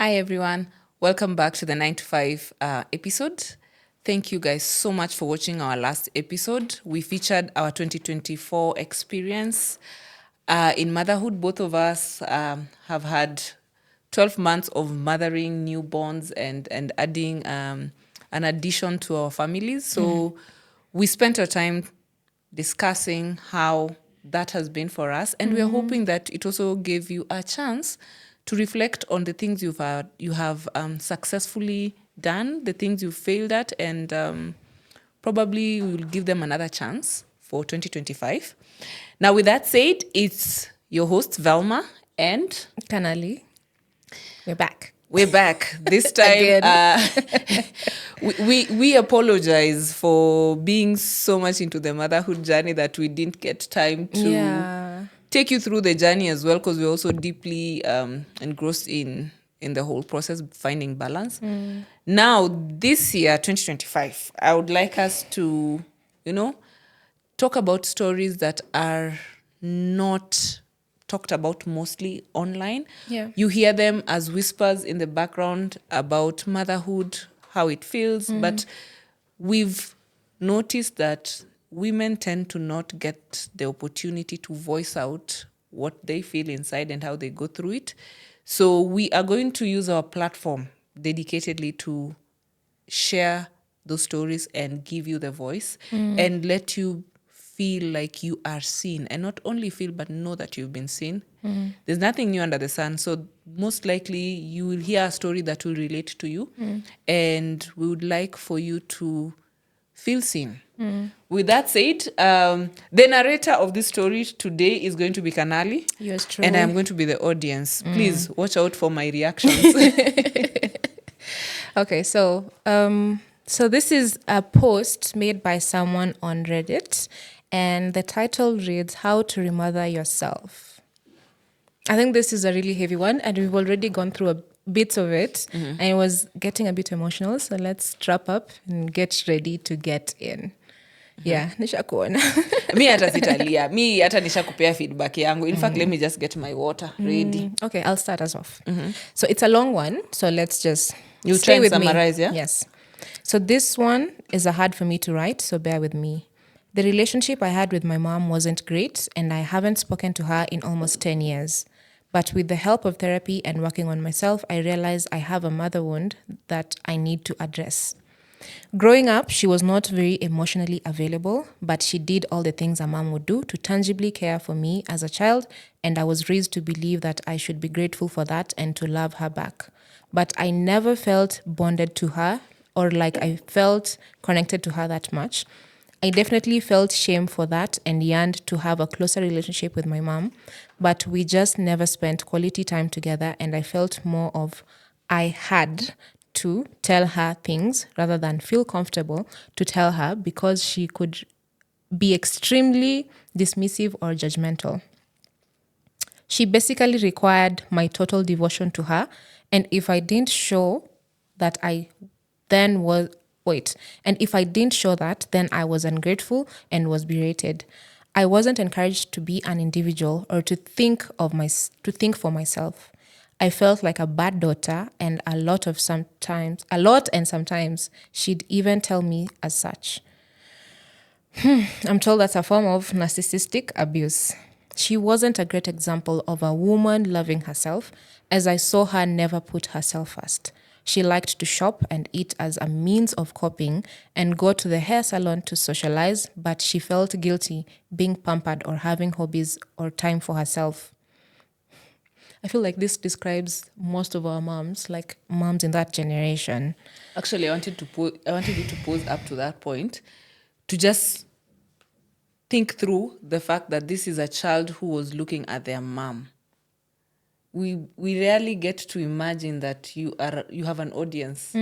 Hi, everyone. Welcome back to the 9 to 5 episode. Thank you guys so much for watching our last episode. We featured our 2024 experience in motherhood. Both of us have had 12 months of mothering newborns and adding an addition to our families. So we spent our time discussing how that has been for us, and we are hoping that it also gave you a chance to reflect on the things you have successfully done, the things you failed at, and probably we will give them another chance for 2025. Now, with that said, it's your host Velma, and Kanali, we're back. we're back this time. Again. We apologize for being so much into the motherhood journey that we didn't get time to take you through the journey as well, because we're also deeply engrossed in the whole process, finding balance. Now, this year, 2025, I would like us to, talk about stories that are not talked about mostly online. Yeah. You hear them as whispers in the background about motherhood, how it feels, but we've noticed that women tend to not get the opportunity to voice out what they feel inside and how they go through it. So we are going to use our platform dedicatedly to share those stories and give you the voice and let you feel like you are seen, and not only feel but know that you've been seen. There's nothing new under the sun, so most likely you will hear a story that will relate to you, and we would like for you to feel seen. With that said, the narrator of this story today is going to be Kanali. Yours truly. And I'm going to be the audience. Please watch out for my reactions. Okay, so this is a post made by someone on Reddit, and the title reads "How to Remother Yourself." I think this is a really heavy one, and we've already gone through a bit of it, and it was getting a bit emotional. So let's strap up and get ready to get in. Yeah, nishakuona. Mi hata sitalia. Mi hata nishakupea feedback yangu. In fact, let me just get my water ready. Okay, I'll start us off. So it's a long one, so let's just You stay try and with summarize, me. yeah? Yes. So this one is hard for me to write, so bear with me. The relationship I had with my mom wasn't great, and I haven't spoken to her in almost 10 years. But with the help of therapy and working on myself, I realized I have a mother wound that I need to address. Growing up, she was not very emotionally available, but she did all the things a mom would do to tangibly care for me as a child, and I was raised to believe that I should be grateful for that and to love her back. But I never felt bonded to her or like I felt connected to her that much. I definitely felt shame for that and yearned to have a closer relationship with my mom, but we just never spent quality time together, and I felt more of I had to tell her things rather than feel comfortable to tell her because she could be extremely dismissive or judgmental. She basically required my total devotion to her, and if I didn't show that I then was and if I didn't show that, then I was ungrateful and was berated. I wasn't encouraged to be an individual or to think for myself. I felt like a bad daughter, and a lot and sometimes she'd even tell me as such. I'm told that's a form of narcissistic abuse. She wasn't a great example of a woman loving herself, as I saw her never put herself first. She liked to shop and eat as a means of coping and go to the hair salon to socialize, but she felt guilty being pampered or having hobbies or time for herself. I feel like this describes most of our moms, like moms in that generation. Actually, I wanted you to pause up to that point to just think through the fact that this is a child who was looking at their mom. We rarely get to imagine that you have an audience.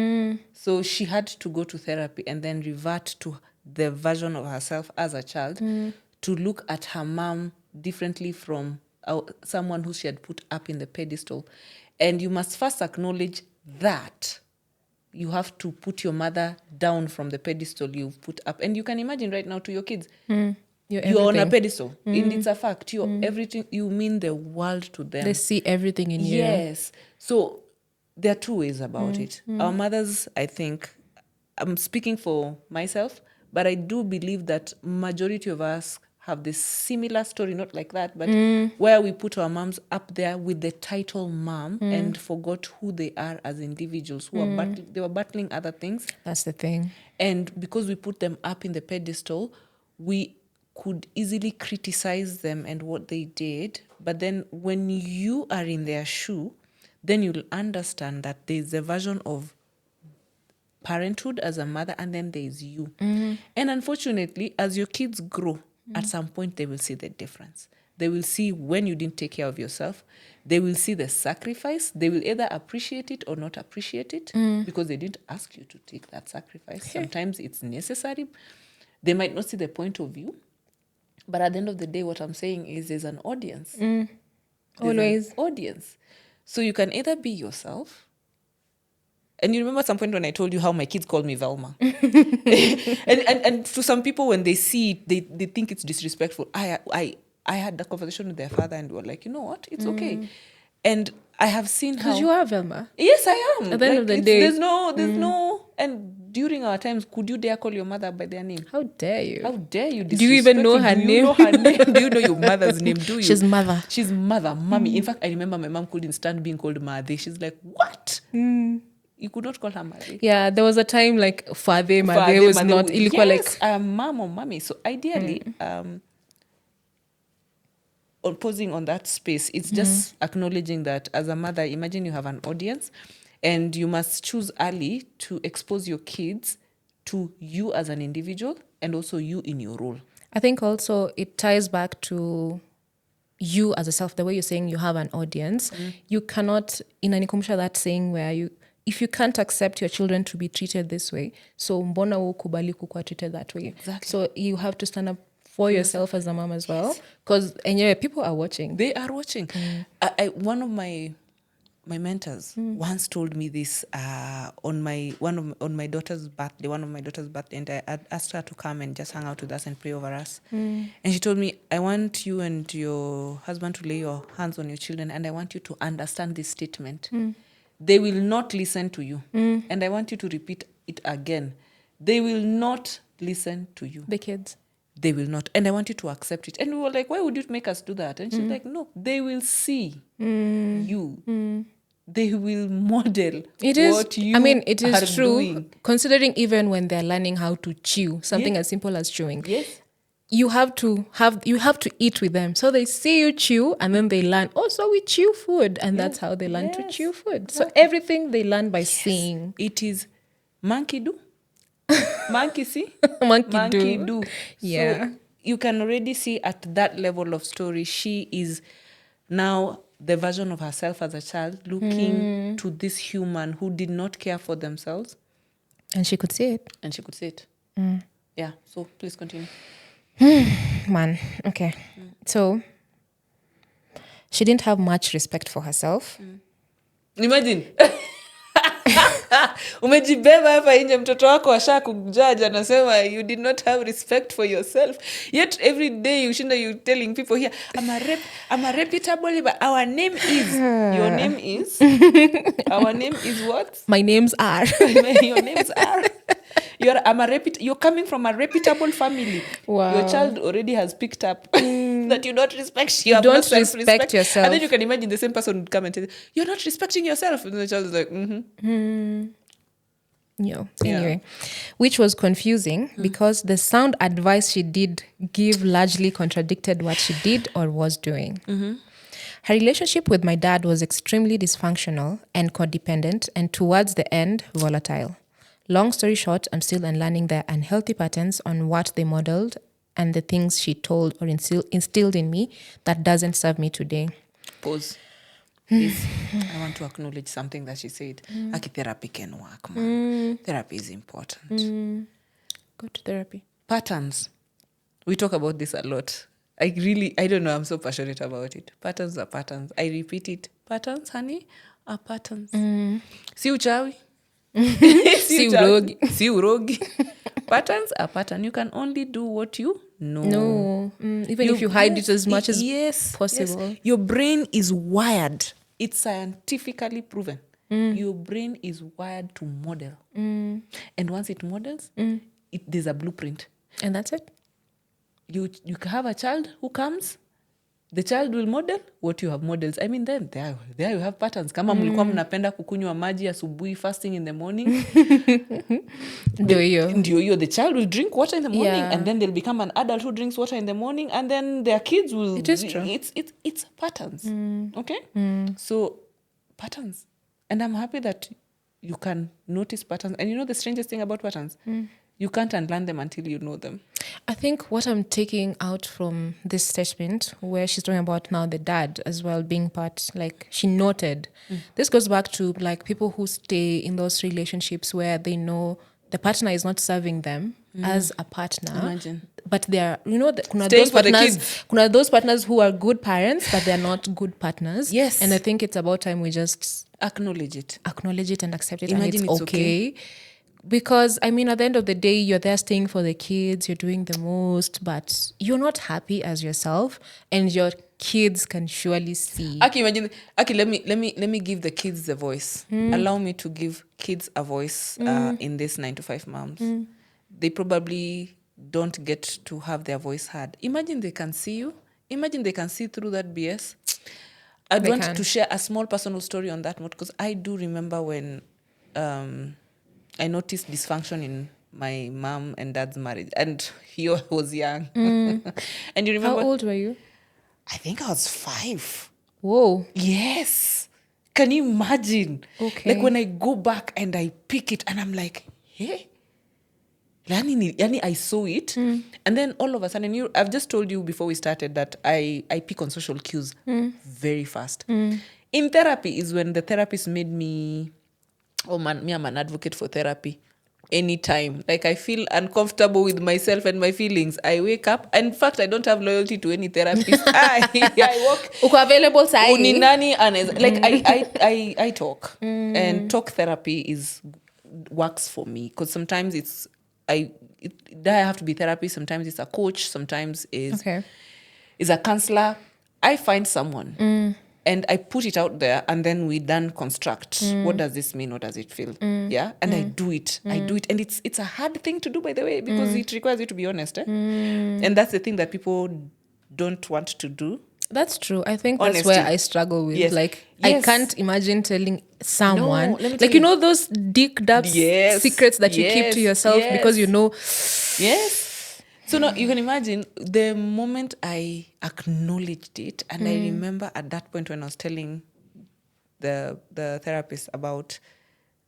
So she had to go to therapy and then revert to the version of herself as a child to look at her mom differently from someone who she had put up in the pedestal. And you must first acknowledge that you have to put your mother down from the pedestal you've put up. And you can imagine right now to your kids, you're on a pedestal. And it's a fact. You're everything. You mean the world to them. They see everything in you. Yes. So there are two ways about it. Our mothers, I think, I'm speaking for myself, but I do believe that majority of us have this similar story, not like that, but where we put our moms up there with the title mom and forgot who they are as individuals who are they were battling other things. That's the thing. And because we put them up in the pedestal, we could easily criticize them and what they did. But then when you are in their shoe, then you'll understand that there's a version of parenthood as a mother, and then there's you. And unfortunately, as your kids grow, at some point they will see the difference. They will see when you didn't take care of yourself. They will see the sacrifice. They will either appreciate it or not appreciate it because they didn't ask you to take that sacrifice. Sometimes it's necessary. They might not see the point of view. But at the end of the day, what I'm saying is there's an audience. There's Always. an audience. So you can either be yourself. And you remember at some point when I told you how my kids called me Velma. and to some people, when they see it, they think it's disrespectful. I had that conversation with their father and we were like, you know what? It's okay. And I have seen how... Because you are Velma. Yes, I am. At the end of the day. There's no... And during our times, could you dare call your mother by their name? How dare you? How dare you? Do you even know her name? Do you know her name? Do you know your mother's name? Do you? She's mother. She's mother, mommy. In fact, I remember my mom couldn't stand being called Madhe. She's like, what? You could not call her Madhe. Yeah, there was a time like Father, Madhe was not ilikuwa yes, like... mom or mommy. So ideally, pausing on that space, it's just acknowledging that as a mother, imagine you have an audience and you must choose early to expose your kids to you as an individual and also you in your role. I think also it ties back to you as a self, the way you're saying you have an audience. You cannot, inanikumbusha that saying where if you can't accept your children to be treated this way, so mbona ukubali kukuwa treated that way? Exactly. So you have to stand up for yourself as a mom as well, because people are watching. They are watching. One of my mentors once told me this on my daughter's birthday, and I asked her to come and just hang out with us and pray over us. And she told me, I want you and your husband to lay your hands on your children, and I want you to understand this statement. They will not listen to you. And I want you to repeat it again. They will not listen to you. The kids. They will not. And I want you to accept it. And we were like, why would you make us do that? And she's like, no, they will see you. They will model It is, what you it is are true, doing. considering even when they're learning how to chew, something as simple as chewing. Yes. You have to eat with them. So they see you chew and then they learn, so we chew food. And that's how they learn to chew food. Exactly. So everything they learn by seeing. It is monkey do. Monkey see. monkey do. Yeah. So you can already see at that level of story, she is now the version of herself as a child looking to this human who did not care for themselves. And she could see it. Yeah. So please continue. Man, okay. So she didn't have much respect for herself. Imagine. Umejibeba hapa nje, mtoto wako asha kujaja anasema you did not have respect for yourself, yet every day you telling people here I'm a reputable, but our name is your name is our name is what? My names are your names are you're coming from a reputable family. Wow. Your child already has picked up that you don't respect you don't respect yourself. And then you can imagine the same person would come and tell you, you're not respecting yourself, and the child is like Anyway, which was confusing because the sound advice she did give largely contradicted what she did or was doing. Her relationship with my dad was extremely dysfunctional and codependent, and towards the end, volatile. Long story short, I'm still unlearning their unhealthy patterns on what they modeled and the things she told or instilled in me that doesn't serve me today. Pause. Please, I want to acknowledge something that she said. Therapy can work, man. Therapy is important. Go to therapy. Patterns. We talk about this a lot. I don't know, I'm so passionate about it. Patterns are patterns. I repeat it. Patterns, honey, are patterns. Si uchawi. Si urogi. Patterns are patterns. You can only do what you know. No. Even if you hide it as much as possible. Yes. Your brain is wired. It's scientifically proven your brain is wired to model. And once it models, there's a blueprint. And that's it. You have a child who comes, the child will model what you have models. I mean, then there you have patterns. Kama mlikuwa mnapenda kukunywa maji asubuhi fasting in the morning. Ndio hiyo, the child will drink water in the morning, and then they'll become an adult who drinks water in the morning, and then their kids will. It is true. It's patterns. Okay? So patterns. And I'm happy that you can notice patterns. And you know the strangest thing about patterns? You can't unlearn them until you know them. I think what I'm taking out from this statement, where she's talking about now the dad as well being part, like she noted, this goes back to like people who stay in those relationships where they know the partner is not serving them as a partner. Imagine. But they are, Staying those partners who are good parents, but they're not good partners. Yes. And I think it's about time we just acknowledge it and accept it. Imagine and it's okay. Because, I mean, at the end of the day, you're there staying for the kids, you're doing the most, but you're not happy as yourself, and your kids can surely see. Aki, imagine. Aki, let me give the kids the voice. Allow me to give kids a voice in this 9-to-5 moms. They probably don't get to have their voice heard. Imagine they can see you. Imagine they can see through that BS. I'd want to share a small personal story on that note, because I do remember when I noticed dysfunction in my mom and dad's marriage, and he was young. And you remember? How old were you? I think I was 5. Whoa. Yes. Can you imagine? Okay. Like when I go back and I pick it and I'm like, hey. Yani I saw it. And then all of a sudden, I've just told you before we started that I pick on social cues very fast. In therapy is when the therapist made me, I'm an advocate for therapy. Anytime. Like I feel uncomfortable with myself and my feelings, I wake up. In fact, I don't have loyalty to any therapist. I walk. Uko available sahi. Like I talk. And talk therapy works for me. Because sometimes I have to be therapy. Sometimes it's a coach. Sometimes it's a counselor. I find someone. And I put it out there, and then we then construct. What does this mean? What does it feel? Yeah, and I do it. And it's a hard thing to do, by the way, because it requires you to be honest. And that's the thing that people don't want to do. That's true. I think that's where I struggle with. Yes. Like, Yes. I can't imagine telling someone, No, let me like, tell you. those digged up secrets that you keep to yourself because you know. Yes. So now you can imagine the moment I acknowledged it, and I remember at that point when I was telling the therapist about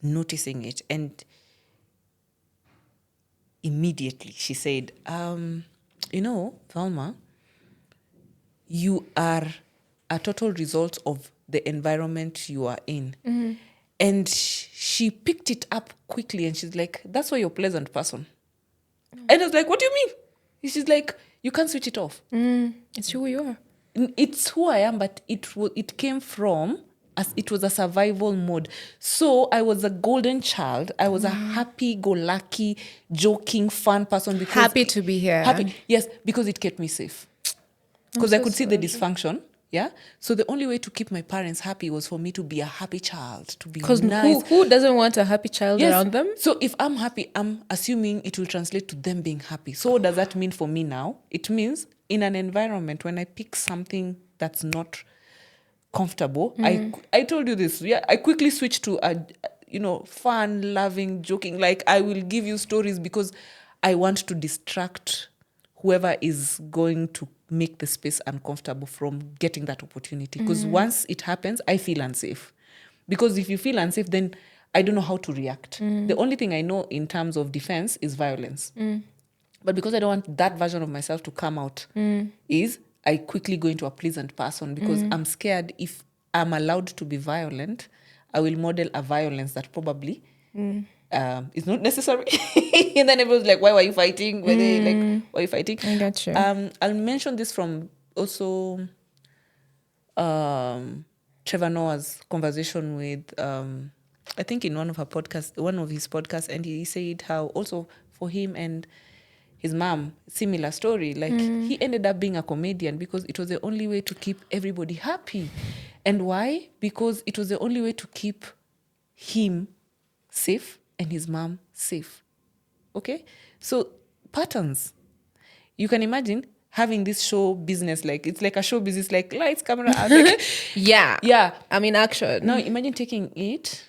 noticing it, and immediately she said, Thelma, you are a total result of the environment you are in. And she picked it up quickly, and she's like, that's why you're a pleasant person. And I was like, what do you mean? She's like, you can't switch it off. It's who you are. It's who I am, but it came from, as it was a survival mode. So I was a golden child. I was a happy-go-lucky, joking, fun person. Because Happy to be here. Happy, yes, because it kept me safe. Because I could see the dysfunction. Yeah. So the only way to keep my parents happy was for me to be a happy child, to be nice. Because who doesn't want a happy child around them? So if I'm happy, I'm assuming it will translate to them being happy. So what does that mean for me now? It means in an environment when I pick something that's not comfortable, I told you this. Yeah, I quickly switch to a fun, loving, joking. Like I will give you stories because I want to distract whoever is going to make the space uncomfortable from getting that opportunity. Because once it happens, I feel unsafe. Because if you feel unsafe, then I don't know how to react. The only thing I know in terms of defense is violence. But because I don't want that version of myself to come out, is I quickly go into a pleasant person because I'm scared if I'm allowed to be violent, I will model a violence that probably is not necessary. And then everyone's like, why were you fighting? Why are you fighting? I got you. I'll mention this from also Trevor Noah's conversation with, I think in one of his podcasts, and he said how also for him and his mom, similar story. Like he ended up being a comedian because it was the only way to keep everybody happy. And why? Because it was the only way to keep him safe and his mom safe. Okay? So patterns. You can imagine having this show business, like it's like a show business, like lights, camera, action. Yeah. Yeah. I mean, action. Now imagine taking it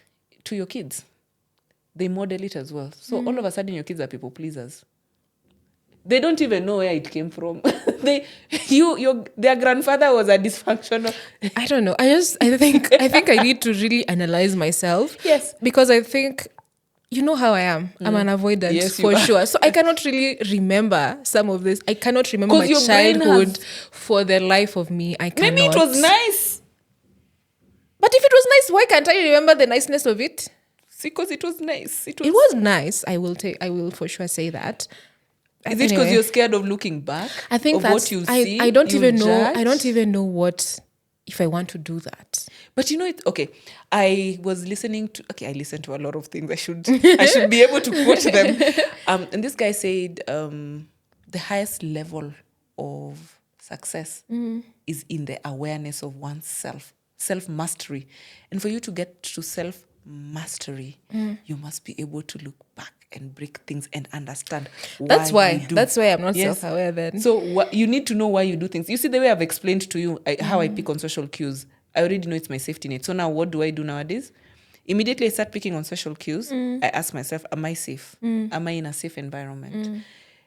to your kids. They model it as well. So all of a sudden your kids are people pleasers. They don't even know where it came from. Their grandfather was a dysfunctional. I don't know. I think I need to really analyze myself. Yes. Because I think, you know how I am. I'm an avoidant, Yes, you for are. sure. So I cannot really remember some of this. I cannot remember my 'Cause your brain childhood for the life of me. I cannot. Maybe it was nice. But if it was nice, why can't I remember the niceness of it? Because it was nice. It was nice. I will for sure say that. Is it because Anyway, you're scared of looking back? I think of that's what you see? I don't you even know. judge? I don't even know what if I want to do that. But you know it. Okay, I was listening to. Okay, I listen to a lot of things. I should be able to quote them. And this guy said the highest level of success is in the awareness of oneself, self mastery, and for you to get to self mastery, you must be able to look back and break things and understand That's why why. you do. That's why I'm not Yes. self-aware then. So you need to know why you do things. You see, the way I've explained to you how I pick on social cues, I already know it's my safety net. So now what do I do nowadays? Immediately I start picking on social cues. I ask myself, am I safe? Am I in a safe environment?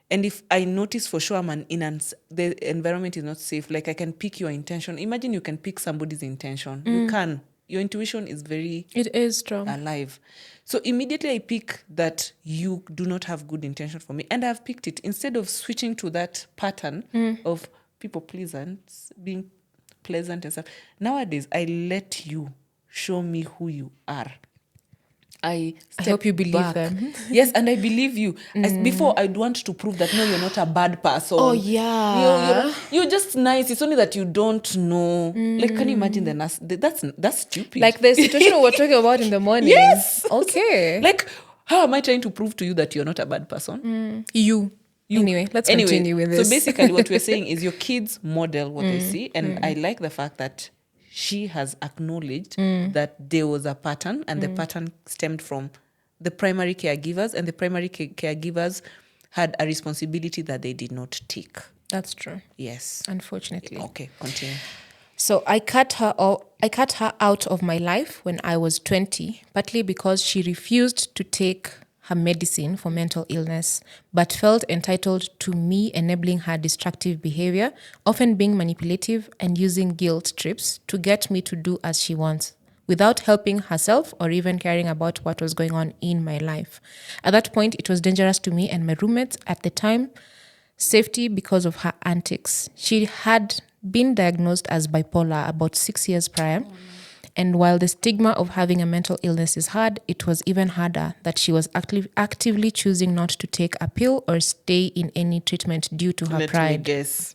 And if I notice for sure the environment is not safe, like I can pick your intention. Imagine you can pick somebody's intention. You can. Your intuition is very It is strong. alive. So immediately I pick that you do not have good intention for me. And I've picked it. Instead of switching to that pattern of people being pleasant and stuff. Nowadays, I let you show me who you are. I hope you believe back. them. Yes, and I believe you. Before, I'd want to prove that, no, you're not a bad person. Oh, yeah. You're just nice. It's only that you don't know. Like, can you imagine that's stupid. Like the situation we were talking about in the morning. Yes. Okay. Like, how am I trying to prove to you that you're not a bad person? You. Anyway, let's continue with this. So basically what we're saying is your kids model what they see. And I like the fact that she has acknowledged that there was a pattern and the pattern stemmed from the primary caregivers, and the primary caregivers had a responsibility that they did not take. That's true. Yes. Unfortunately. Okay, continue. So I cut her out of my life when I was 20, partly because she refused to take her medicine for mental illness, but felt entitled to me enabling her destructive behavior, often being manipulative and using guilt trips to get me to do as she wants, without helping herself or even caring about what was going on in my life. At that point, it was dangerous to me and my roommates at the time. Safety because of her antics. She had been diagnosed as bipolar about 6 years prior. And while the stigma of having a mental illness is hard, it was even harder that she was actively choosing not to take a pill or stay in any treatment due to her Let me pride. guess.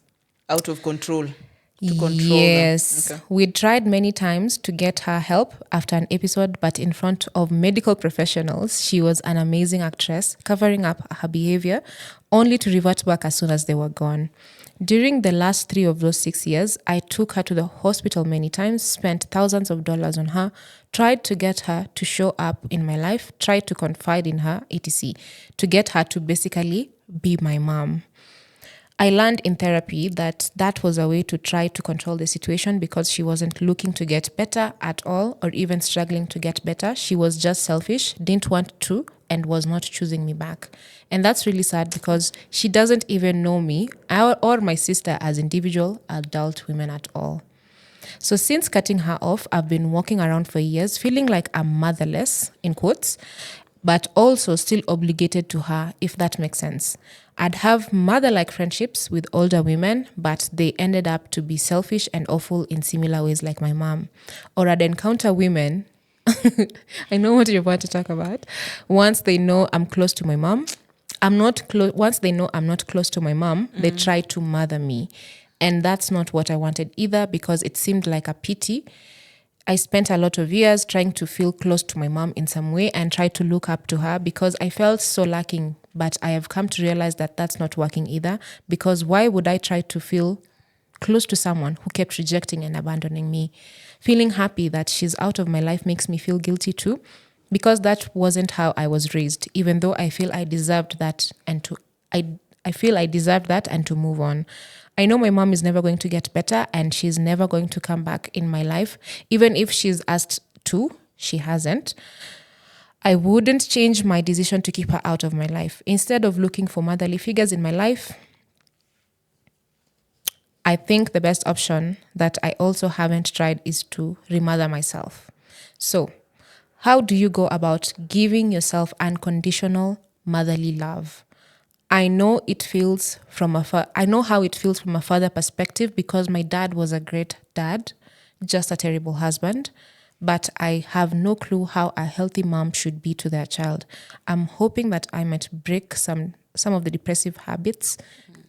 Out of control. To control Yes. them. Okay. We tried many times to get her help after an episode, but in front of medical professionals, she was an amazing actress, covering up her behavior, only to revert back as soon as they were gone. During the last 3 of those 6 years, I took her to the hospital many times, spent thousands of dollars on her, tried to get her to show up in my life, tried to confide in her, etc., to get her to basically be my mom. I learned in therapy that was a way to try to control the situation because she wasn't looking to get better at all or even struggling to get better. She was just selfish, didn't want to, and was not choosing me back. And that's really sad because she doesn't even know me or my sister as individual adult women at all. So since cutting her off, I've been walking around for years feeling like I'm motherless, in quotes, but also still obligated to her, if that makes sense. I'd have mother-like friendships with older women, but they ended up to be selfish and awful in similar ways like my mom. Or I'd encounter women, I know what you're about to talk about, once they know I'm close to my mom, once they know I'm not close to my mom, they try to mother me. And that's not what I wanted either because it seemed like a pity. I spent a lot of years trying to feel close to my mom in some way and try to look up to her because I felt so lacking. But I have come to realize that that's not working either because why would I try to feel close to someone who kept rejecting and abandoning me? Feeling happy that she's out of my life makes me feel guilty too. because that wasn't how I was raised, even though I feel I deserved that I feel I deserved that and to move on. I know my mom is never going to get better and she's never going to come back in my life. Even if she's asked to, she hasn't. I wouldn't change my decision to keep her out of my life. Instead of looking for motherly figures in my life, I think the best option that I also haven't tried is to remother myself. So, how do you go about giving yourself unconditional motherly love? I know it feels from I know how it feels from a father perspective because my dad was a great dad, just a terrible husband. But I have no clue how a healthy mom should be to their child. I'm hoping that I might break some of the depressive habits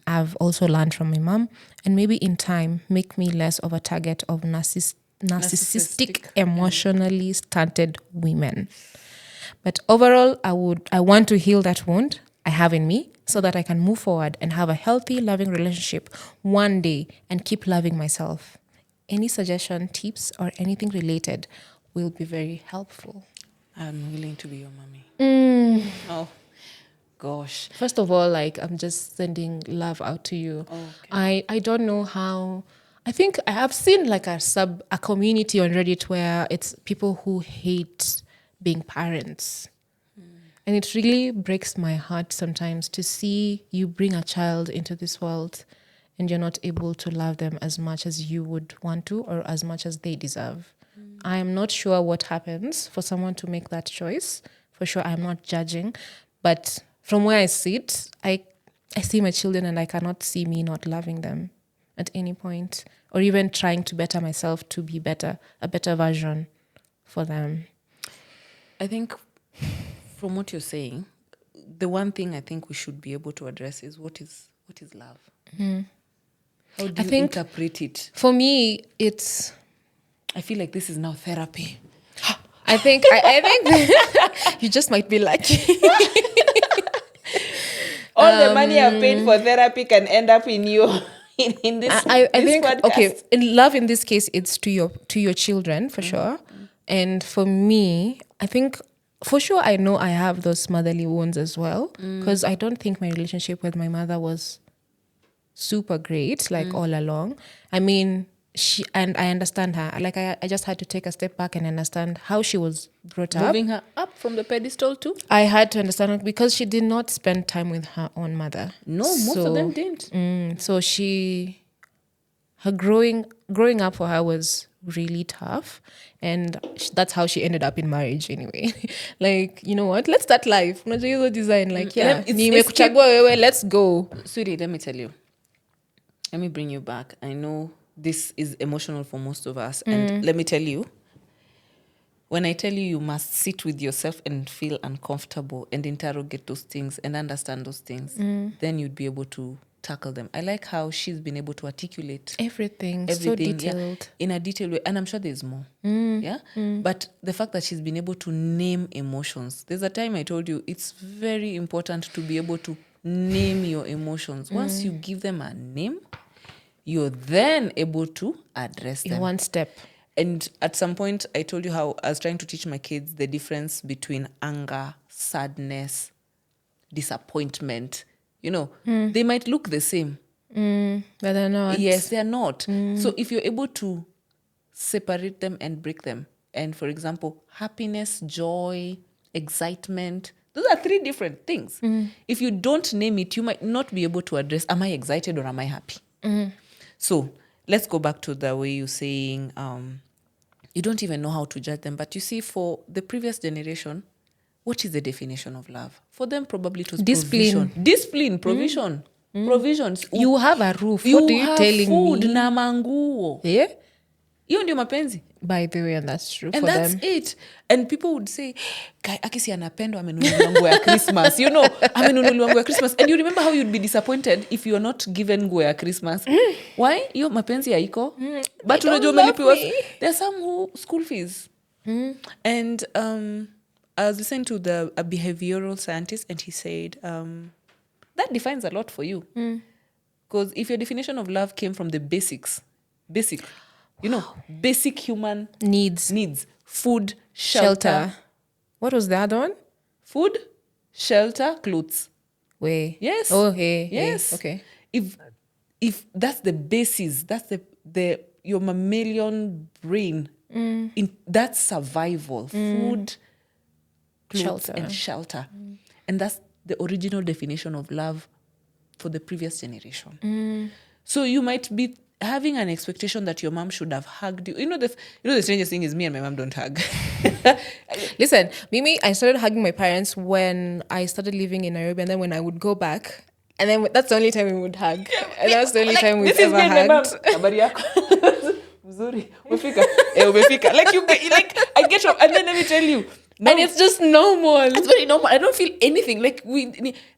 I've also learned from my mom, and maybe in time make me less of a target of narcissistic, emotionally stunted women. But overall, I want to heal that wound I have in me so that I can move forward and have a healthy, loving relationship one day and keep loving myself. Any suggestion, tips, or anything related will be very helpful. I'm willing to be your mommy. Oh, gosh. First of all, like I'm just sending love out to you. Okay. I don't know how. I think I have seen like a community on Reddit where it's people who hate being parents. And it really breaks my heart sometimes to see you bring a child into this world and you're not able to love them as much as you would want to or as much as they deserve. I am not sure what happens for someone to make that choice. For sure, I'm not judging. But from where I sit, I see my children and I cannot see me not loving them at any point or even trying to better myself to be better, a better version for them. I think from what you're saying, the one thing I think we should be able to address is what is love? How do you interpret it? For me, it's... I feel like this is now therapy. I think you just might be lucky. All the money I've paid for therapy can end up in you in this. I this think podcast. okay, in love in this case, it's to your children for sure, and for me, I think for sure I know I have those motherly wounds as well because I don't think my relationship with my mother was super great like all along. I mean, I understand her. Like I just had to take a step back and understand how she was brought up. Moving her up from the pedestal too? I had to understand it because she did not spend time with her own mother. No, most of them didn't. So her growing up for her was really tough, and that's how she ended up in marriage anyway. Like, you know what? Let's start life. Unajua hizo design like yeah, nimekuchagua wewe, let's go. Sweetie, let me tell you. Let me bring you back. I know this is emotional for most of us. And let me tell you, when I tell you you must sit with yourself and feel uncomfortable and interrogate those things and understand those things, then you'd be able to tackle them. I like how she's been able to articulate Everything so detailed. in a detailed way. And I'm sure there's more. Yeah. But the fact that she's been able to name emotions. There's a time I told you it's very important to be able to name your emotions. Once you give them a name, you're then able to address them. In one step. And at some point, I told you how I was trying to teach my kids the difference between anger, sadness, disappointment. You know, they might look the same. But they're not. Yes, they're not. So if you're able to separate them and break them, and for example, happiness, joy, excitement, those are three different things. If you don't name it, you might not be able to address, am I excited or am I happy? So let's go back to the way you're saying you don't even know how to judge them. But you see, for the previous generation, what is the definition of love? For them, probably it was Discipline. Discipline, provision. Provisions. You have a roof. You What are you have telling food me? na manguo. Yeah? Hiyo ndio mapenzi. By the way, and that's true And for that's them. it. And people would say, Kai, akisi anapendwa amenunuliwa nguo ya Christmas. You know, amenunuliwa nguo ya Christmas. And you remember how you'd be disappointed if you're not given nguo ya Christmas. Why? Hiyo mapenzi haiko. But unajua umelipiwa. There are some who school fees. And I was listening to a behavioral scientist and he said, that defines a lot for you. Because if your definition of love came from the basic, you know, basic human Needs. food, shelter, What was the other one? Food, shelter, clothes. Way. Yes. Oh, hey. Yes. Okay. If that's the basis, that's the your mammalian brain. In that's survival, food, clothes, Shelter. and shelter. And that's the original definition of love for the previous generation. So you might be having an expectation that your mom should have hugged you. The strangest thing is me and my mom don't hug. Listen, Mimi, I started hugging my parents when I started living in Nairobi, and then when I would go back, and then that's the only time we would hug. And that's the only time we've This is ever me and my mom. hugged. Habari yako? Mzuri. Umefika? Umefika. Like I get up and then let me tell you. Now, And it's just normal. it's very normal. I don't feel anything. Like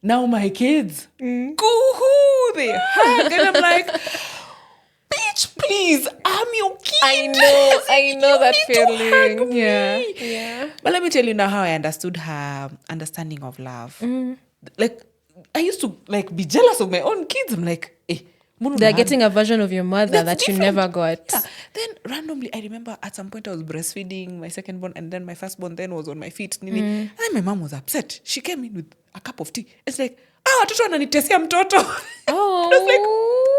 now my kids, coo-hoo, they hug. And I'm like, bitch, please, I'm your kid. I know that need to hug feeling. me. Yeah. But let me tell you now how I understood her understanding of love. Like, I used to be jealous of my own kids. I'm like, They're getting a version of your mother that's that you different. never got. Yeah. Then randomly, I remember at some point I was breastfeeding my second born, and then my first born then was on my feet. Nini. And then my mom was upset. She came in with a cup of tea. It's like, watoto wananitesia mtoto. Oh.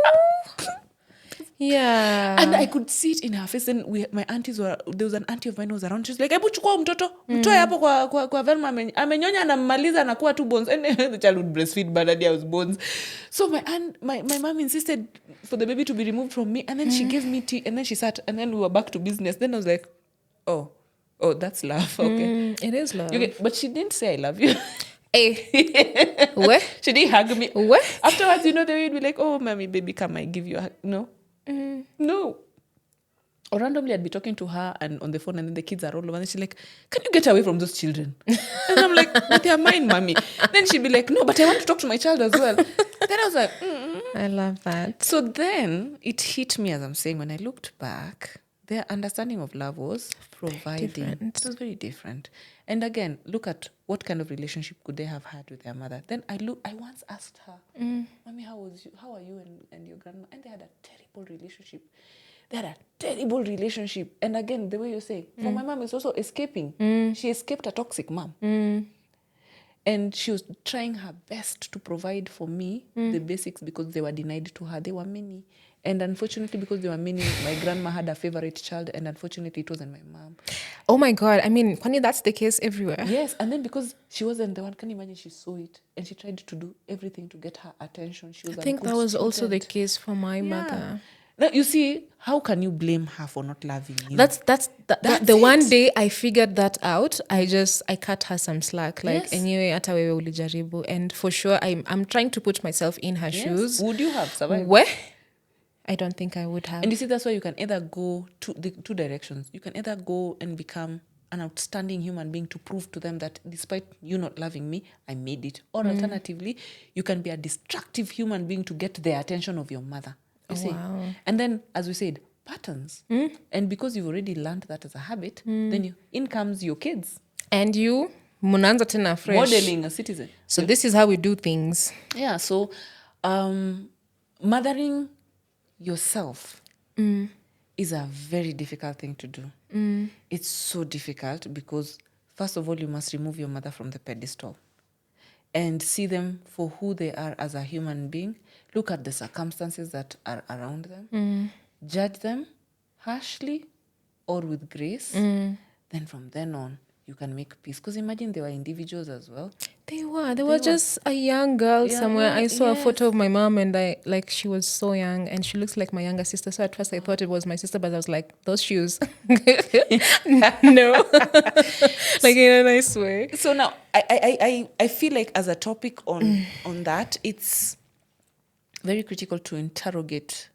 Yeah. And I could see it in her face. Then my aunties there was an auntie of mine who was around. She's like, hebu chukua mtoto, mtoe hapo kwa Velma, amenyonya anamaliza anakuwa 2 bones. And the child would breastfeed, but I was bones. So my mom insisted for the baby to be removed from me. And then she gave me tea, and then she sat, and then we were back to business. Then I was like, oh, that's love. Okay. It is love. But she didn't say I love you. Hey. What? She didn't hug me. What? Afterwards, the way you'd be like, oh, mommy, baby, come, I give you a hug. No. No. Or randomly, I'd be talking to her and on the phone, and then the kids are all over. And she's like, can you get away from those children? And I'm like, but they're mine, mommy. Then she'd be like, no, but I want to talk to my child as well. Then I was like, I love that. So then it hit me, as I'm saying, when I looked back, their understanding of love was providing. Different. It was very different. And again, look at what kind of relationship could they have had with their mother. Then I once asked her, Mommy, how are you and your grandma? And they had a terrible relationship. And again, the way you say, for my mom, it's also escaping. She escaped a toxic mom. And she was trying her best to provide for me the basics because they were denied to her. There were many. And unfortunately, because there were many, my grandma had a favorite child, and unfortunately, it wasn't my mom. Oh my God. I mean, Kwani, that's the case everywhere. Yes, and then because she wasn't the one, can you imagine, she saw it, and she tried to do everything to get her attention. She was I think that was also the case for my mother. Now, you see, how can you blame her for not loving you? That's the one day I figured that out. I cut her some slack. Like, Yes. anyway, hata wewe ulijaribu. And for sure, I'm trying to put myself in her shoes. Would you have survived? Where? I don't think I would have. And you see, that's why you can either go the two directions. You can either go and become an outstanding human being to prove to them that despite you not loving me, I made it. Or alternatively, you can be a destructive human being to get the attention of your mother. You see? Wow. And then, as we said, patterns. And because you've already learned that as a habit, then in comes your kids. And you, munanza tena fresh. Modeling a citizen. So this is how we do things. Yeah, so mothering yourself is a very difficult thing to do. It's so difficult because, first of all, you must remove your mother from the pedestal and see them for who they are as a human being. Look at the circumstances that are around them. Judge them harshly or with grace. Then from then on, you can make peace. Because imagine they were individuals as well. They were just a young girl somewhere. I saw a photo of my mom, and she was so young, and she looks like my younger sister. So at first I thought it was my sister, but I was like, those shoes. No. Like in a nice way. So now I feel like as a topic on that, it's very critical to interrogate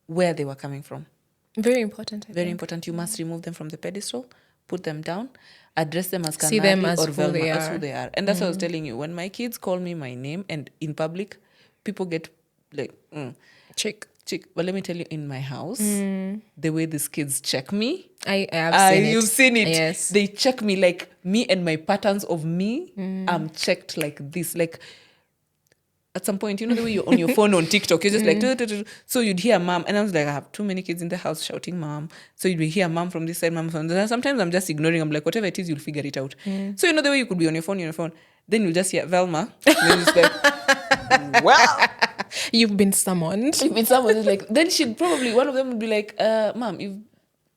where they were coming from. Very important. Very important. You must remove them from the pedestal, put them down, address them as See them Kanali as or who Velma, they as are. who they are. And that's what I was telling you. When my kids call me my name and in public, people get like, chick. But let me tell you, in my house, the way these kids check me, I have seen it. You've seen it. Yes. They check me like me and my patterns of me. I'm checked like this. Like, at some point, you know the way you're on your phone on TikTok, you're just like, "Duh, duh, duh, duh." So you'd hear mom, and I was like, I have too many kids in the house shouting mom. So you'd hear mom from this side, mom from the other. Sometimes I'm just ignoring. I'm like, whatever it is, you'll figure it out. So you know the way you could be on your phone, then you'll just hear Velma. Then it's like, well, You've been summoned. if someone is like, then she'd probably, one of them would be like, mom,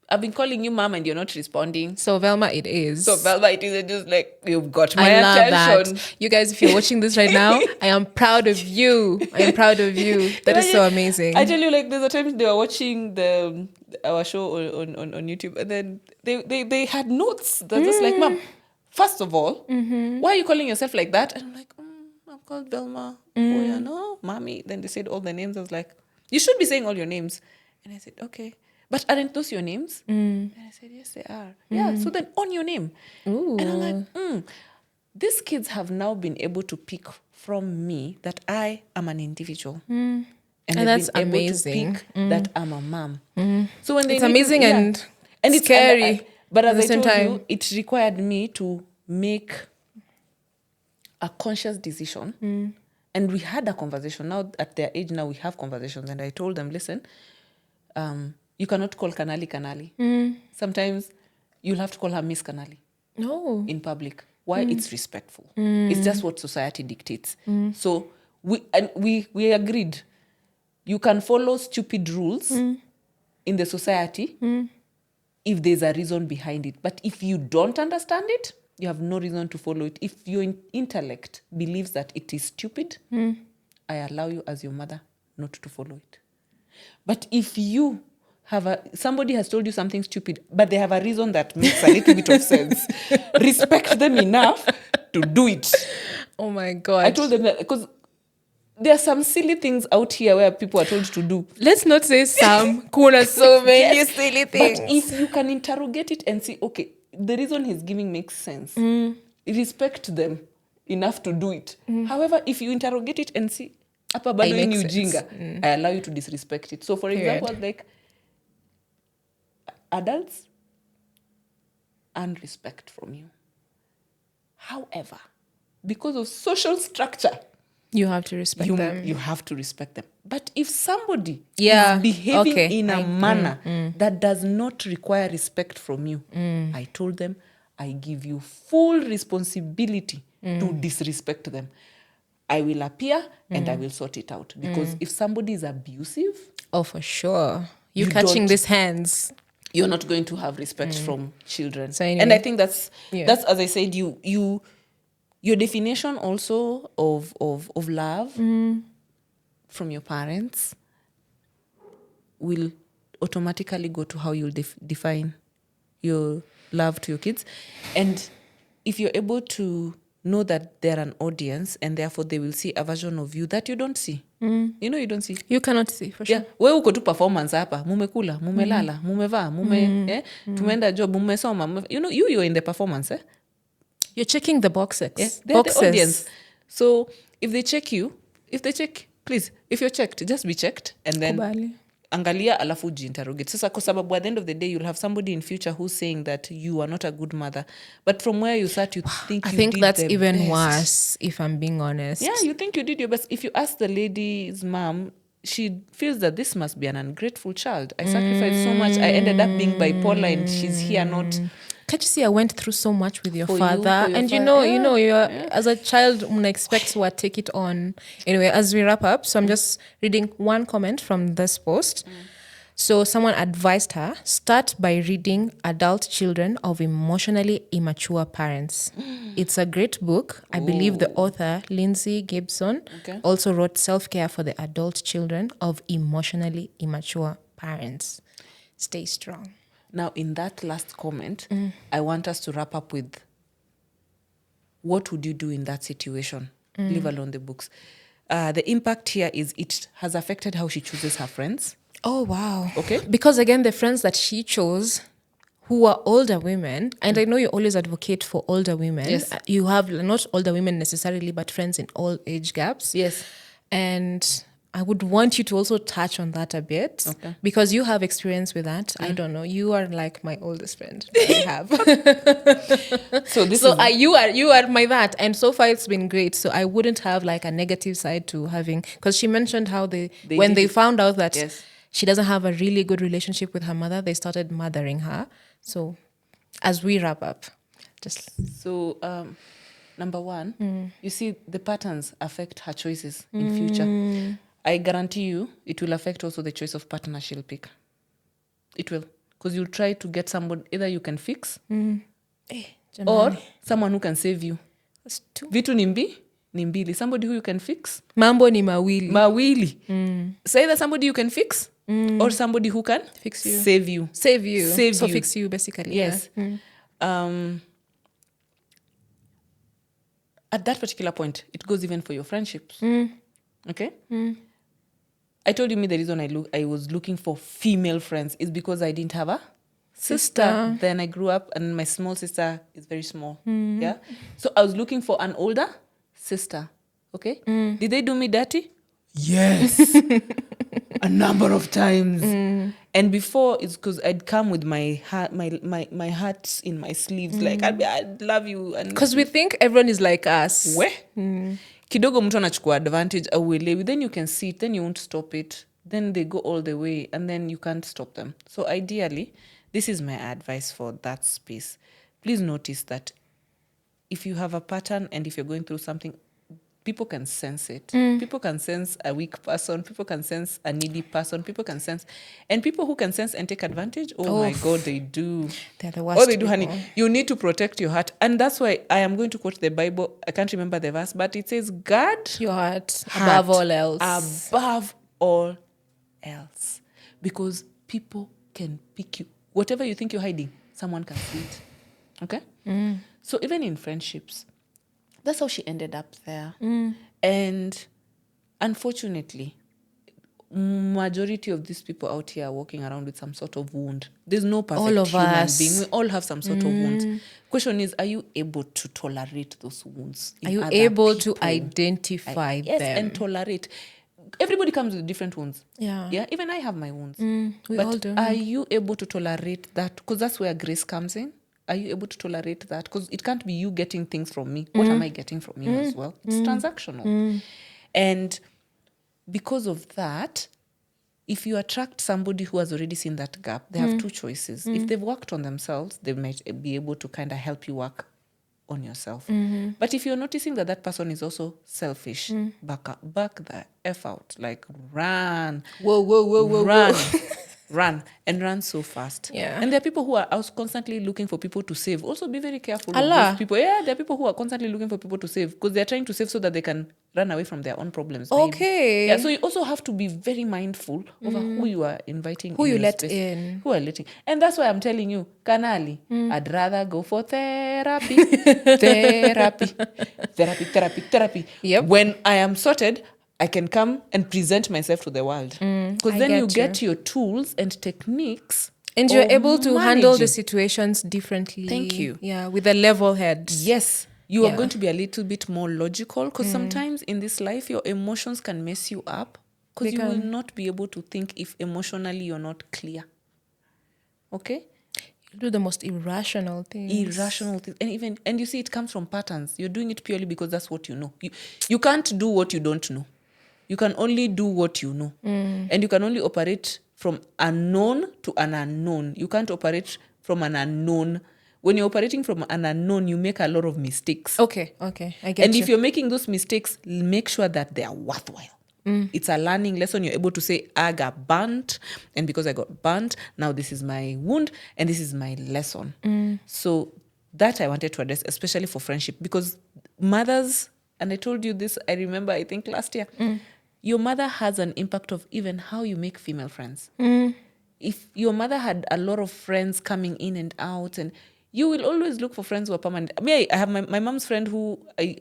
I've been calling you mom and you're not responding. So Velma, it is. So Velma, it is just like, you've got my I love attention. that. You guys, if you're watching this right now, I am proud of you. I am proud of you. That is so amazing. I tell you, like, there's a time they were watching our show on YouTube, and then they had notes. They're just like, mom, first of all, why are you calling yourself like that? And I'm like, I'm called Velma. Oh, yeah, no, mommy. Then they said all the names. I was like, you should be saying all your names. And I said, okay. But aren't those your names? And I said, yes, they are. Yeah, so then on your name. Ooh. And I'm like, these kids have now been able to pick from me that I am an individual. And that's been amazing. able to pick that I'm a mom. So when they It's need amazing to, and it's scary but at as the I same told time. you, it required me to make a conscious decision. And we had a conversation. Now at their age now, we have conversations. And I told them, listen, you cannot call Kanali. Sometimes you'll have to call her Miss Kanali No. in public. Why? It's respectful. It's just what society dictates. So we agreed. You can follow stupid rules in the society if there's a reason behind it. But if you don't understand it, you have no reason to follow it. If your intellect believes that it is stupid, I allow you as your mother not to follow it. But if you somebody has told you something stupid, but they have a reason that makes a little bit of sense, respect them enough to do it. Oh my God. I told them that because there are some silly things out here where people are told to do. Let's not say some. Kuna so many Yes, silly things. But if you can interrogate it and see, okay, the reason he's giving makes sense. Respect them enough to do it. However, if you interrogate it and see, apa bado It ni makes ujinga, I allow you to disrespect it. So for example, like adults and respect from you. However, because of social structure, You have to respect them. you have to respect them. But if somebody Yeah, is behaving okay. in a manner that does not require respect from you, I told them, I give you full responsibility to disrespect them. I will appear and I will sort it out. Because if somebody is abusive, Oh, for sure. You're You catching don't- these hands. you're not going to have respect from children. So anyway, and I think that's yeah. that's as I said, your definition also of love from your parents will automatically go to how you'll define your love to your kids. And if you're able to know that they're an audience and therefore they will see a version of you that you don't see. You know, you don't see. You cannot see, for sure. Yeah, wewe uko tu performance hapa, mumekula, mumelala, mumevaa, tumeenda job, mumesoma, you know, you're in the performance, You're checking the boxes. Yeah, they're the audience. So if they check, please, if you're checked, just be checked and then Kubali. angalia alafu ujiinterrogate. Sasa kwa sababu at the end of the day, you'll have somebody in future who's saying that you are not a good mother. But from where you sat, you think I you think did that's the even best. worse, if I'm being honest. Yeah, you think you did your best. If you ask the lady's mom, she feels that this must be an ungrateful child. I sacrificed so much. I ended up being bipolar and she's here not... Can't you see I went through so much with your For you, father? for your And you father. know, Yeah. you're as a child, I expect to take it on. Anyway, as we wrap up, so I'm just reading one comment from this post. So someone advised her, start by reading Adult Children of Emotionally Immature Parents. It's a great book. I believe the author, Lindsay Gibson, also wrote Self-Care for the Adult Children of Emotionally Immature Parents. Stay strong. Now, in that last comment, I want us to wrap up with what would you do in that situation, leave alone the books. The impact here is it has affected how she chooses her friends. Oh, wow. Okay. Because again, the friends that she chose who are older women, and I know you always advocate for older women. Yes. You have not older women necessarily, but friends in all age gaps. Yes. And I would want you to also touch on that a bit. Okay. Because you have experience with that. I don't know. You are like my oldest friend that I have. So this So is you are my that. And so far it's been great. So I wouldn't have like a negative side to having, because she mentioned how when did they it. found out that Yes. she doesn't have a really good relationship with her mother, they started mothering her. So as we wrap up, just So number one, you see the patterns affect her choices in future. I guarantee you it will affect also the choice of partner she'll pick. It will. Because you'll try to get someone either you can fix or someone who can save you. that's too. Vitu ni mbili. Somebody who you can fix. Mambo ni mawili. Mawili. So either somebody you can fix or somebody who can Fix you. save you. Save you. Save So you. fix you basically. Yes. Yeah. At that particular point, it goes even for your friendships. Okay? I told you the reason I was looking for female friends is because I didn't have a sister. Then I grew up and my small sister is very small. Yeah. So I was looking for an older sister. Okay. Did they do me dirty? Yes. A number of times. And before, it's because I'd come with my heart, my heart in my sleeves, like I'd love you. And Because we think everyone is like us. kidogo mtu anachukua advantage auelewi, then you can see it, then you won't stop it, then they go all the way and then you can't stop them. So ideally, this is my advice for that space. Please notice that if you have a pattern and if you're going through something, people can sense it. People can sense a weak person. People can sense a needy person. People can sense. And people who can sense and take advantage, oh my God, they do. They're the worst. Oh, they do, people. honey. You need to protect your heart. And that's why I am going to quote the Bible. I can't remember the verse, but it says, guard Your heart above all else. Above all else. Because people can pick you. Whatever you think you're hiding, someone can see it. Okay? So even in friendships, that's how she ended up there. And unfortunately, majority of these people out here are walking around with some sort of wound. There's no perfect All of human us. being. We all have some sort of wounds. Question is, are you able to tolerate those wounds? Are in you other able to people? identify Yes, them? and tolerate. Everybody comes with different wounds. Yeah. Yeah, even I have my wounds. We But all do. are you able to tolerate that? Because that's where grace comes in. Are you able to tolerate that? Because it can't be you getting things from me. What am I getting from you as well? It's transactional. And because of that, if you attract somebody who has already seen that gap, they have two choices. If they've worked on themselves, they might be able to kind of help you work on yourself. But if you're noticing that that person is also selfish, back the F out. Like, run. Run. Run and run so fast. Yeah. And there are people who are constantly looking for people to save. Also be very careful of Allah. those people. Yeah, there are people who are constantly looking for people to save because they're trying to save so that they can run away from their own problems. Maybe. Okay. Yeah, so you also have to be very mindful over who you are inviting Who in you your let space. in. Who are letting. And that's why I'm telling you, Kanali, I'd rather go for therapy. Therapy. Yep. When I am sorted, I can come and present myself to the world. Because I then you get get your tools and techniques. And you're of able to handle the managing. situations differently. Thank you. Yeah, with a level head. Yes. You Yeah. are going to be a little bit more logical because sometimes in this life, your emotions can mess you up because They you will can. not be able to think if emotionally you're not clear. Okay? You do the most irrational things. Irrational things. And you see, it comes from patterns. You're doing it purely because that's what you know. You can't do what you don't know. You can only do what you know. And you can only operate from unknown to an unknown. You can't operate from an unknown. When you're operating from an unknown, you make a lot of mistakes. Okay, I get And you. if you're making those mistakes, make sure that they are worthwhile. It's a learning lesson. You're able to say, I got burnt. And because I got burnt, now this is my wound and this is my lesson. So that I wanted to address, especially for friendship. Because mothers, and I told you this, I remember, I think last year, your mother has an impact of even how you make female friends. If your mother had a lot of friends coming in and out, and you will always look for friends who are permanent. I have my mom's friend who I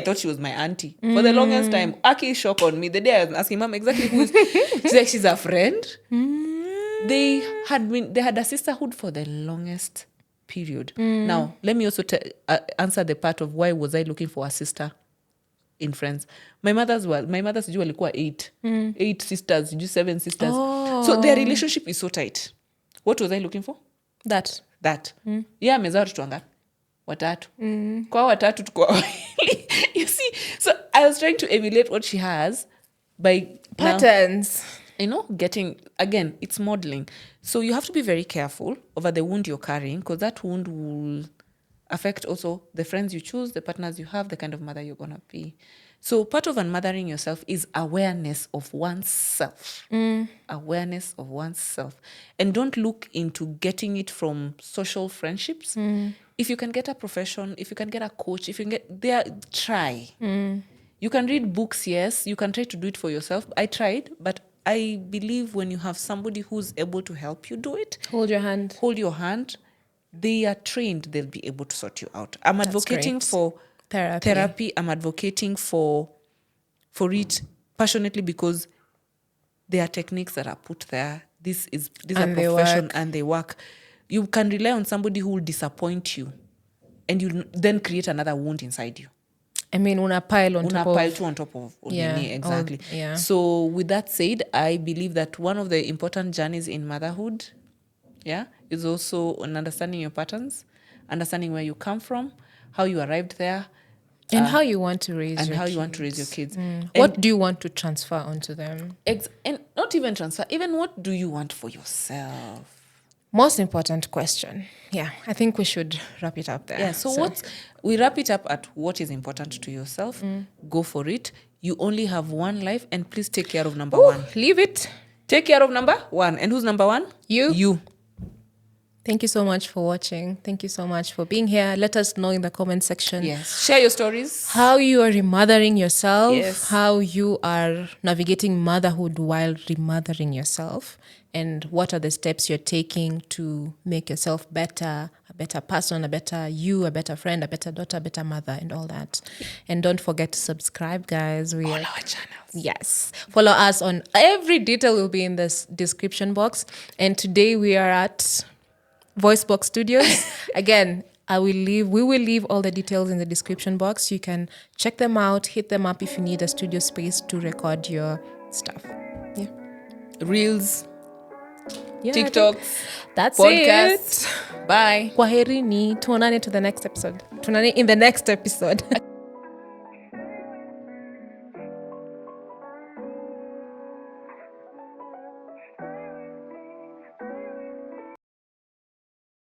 thought she was my auntie for the longest time. Aki shock on me the day I was asking mom exactly who is. She's like, she's a friend. They had a sisterhood for the longest period. Now let me also answer the part of why was I looking for a sister in friends. My mother sijui walikuwa 8 sisters, sijui 7 sisters. So their relationship is so tight. What was I looking for? That. Yeah, amezaa watoto wangapi? Watatu. Kwa watatu tuko wawili. You see, so I was trying to emulate what she has by Patterns. Getting, again, it's modeling. So you have to be very careful over the wound you're carrying, because that wound will affect also the friends you choose, the partners you have, the kind of mother you're going to be. So part of unmothering yourself is awareness of oneself. Awareness of oneself. And don't look into getting it from social friendships. If you can get a profession, if you can get a coach, if you can get there, try. You can read books, yes. You can try to do it for yourself. I tried, but I believe when you have somebody who's able to help you do it, Hold your hand. They are trained, they'll be able to sort you out. I'm advocating for therapy. I'm advocating for it passionately, because there are techniques that are put there. These are profession and they work. You can rely on somebody who will disappoint you, and you then create another wound inside you. I mean, una pile on top of exactly. So with that said, I believe that one of the important journeys in motherhood, is also on understanding your patterns, understanding where you come from, how you arrived there, and how you want to raise your kids. What do you want to transfer onto them? And not even transfer, even what do you want for yourself? Most important question. Yeah, I think we should wrap it up there. Yeah, so we wrap it up at what is important to yourself. Go for it. You only have one life, and please take care of number one. Leave it. Take care of number one. And who's number one? You. Thank you so much for watching. Thank you so much for being here. Let us know in the comment section. Yes. Share your stories. How you are remothering yourself. Yes. How you are navigating motherhood while remothering yourself. And what are the steps you're taking to make yourself better, a better person, a better you, a better friend, a better daughter, a better mother, and all that. And don't forget to subscribe, guys. All our channels. Yes. Follow us on every detail will be in this description box. And today we are at Voicebox Studios. Again, we will leave all the details in the description box. You can check them out, hit them up if you need a studio space to record your stuff. Yeah. Reels, Yeah, TikToks, that's podcasts. it. Bye. Kwaherini. Tuonane to the next episode. Tuonane in the next episode.